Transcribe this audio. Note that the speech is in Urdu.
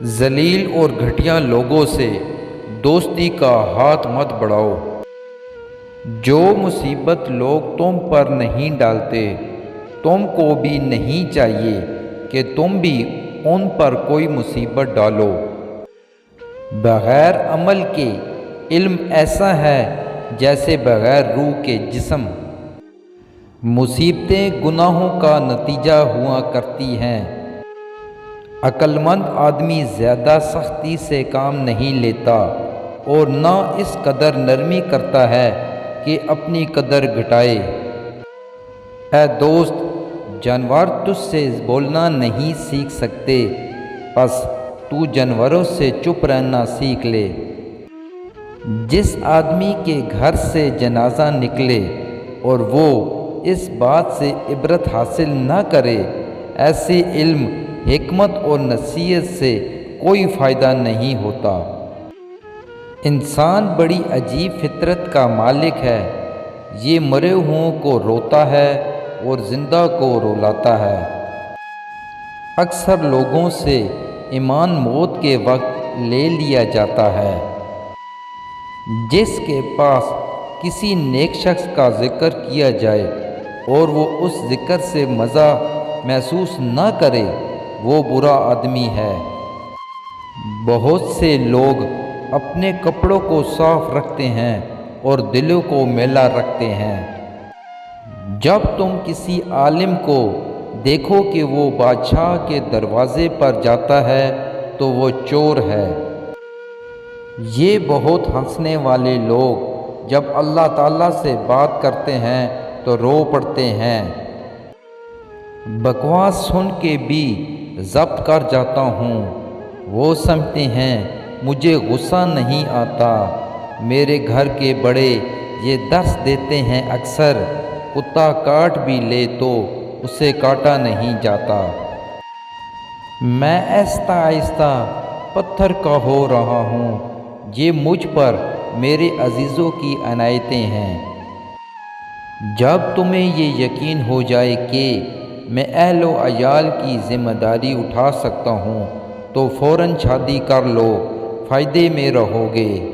ذلیل اور گھٹیا لوگوں سے دوستی کا ہاتھ مت بڑھاؤ۔ جو مصیبت لوگ تم پر نہیں ڈالتے، تم کو بھی نہیں چاہیے کہ تم بھی ان پر کوئی مصیبت ڈالو۔ بغیر عمل کے علم ایسا ہے جیسے بغیر روح کے جسم۔ مصیبتیں گناہوں کا نتیجہ ہوا کرتی ہیں۔ عقل مند آدمی زیادہ سختی سے کام نہیں لیتا اور نہ اس قدر نرمی کرتا ہے کہ اپنی قدر گھٹائے۔ اے دوست، جانور تجھ سے بولنا نہیں سیکھ سکتے، پس تو جانوروں سے چپ رہنا سیکھ لے۔ جس آدمی کے گھر سے جنازہ نکلے اور وہ اس بات سے عبرت حاصل نہ کرے، ایسے علم، حکمت اور نصیحت سے کوئی فائدہ نہیں ہوتا۔ انسان بڑی عجیب فطرت کا مالک ہے، یہ مرے ہوں کو روتا ہے اور زندہ کو رلاتا ہے۔ اکثر لوگوں سے ایمان موت کے وقت لے لیا جاتا ہے۔ جس کے پاس کسی نیک شخص کا ذکر کیا جائے اور وہ اس ذکر سے مزہ محسوس نہ کرے، وہ برا آدمی ہے۔ بہت سے لوگ اپنے کپڑوں کو صاف رکھتے ہیں اور دلوں کو میلا رکھتے ہیں۔ جب تم کسی عالم کو دیکھو کہ وہ بادشاہ کے دروازے پر جاتا ہے تو وہ چور ہے۔ یہ بہت ہنسنے والے لوگ جب اللہ تعالیٰ سے بات کرتے ہیں تو رو پڑتے ہیں۔ بکواس سن کے بھی ضبط کر جاتا ہوں۔ وہ سمجھتے ہیں مجھے غصہ نہیں آتا۔ میرے گھر کے بڑے یہ درس دیتے ہیں، اکثر کتا کاٹ بھی لے تو اسے کاٹا نہیں جاتا۔ میں آہستہ آہستہ پتھر کا ہو رہا ہوں، یہ مجھ پر میرے عزیزوں کی عنایتیں ہیں۔ جب تمہیں یہ یقین ہو جائے کہ میں اہل و عیال کی ذمہ داری اٹھا سکتا ہوں تو فوراً شادی کر لو، فائدے میں رہو گے۔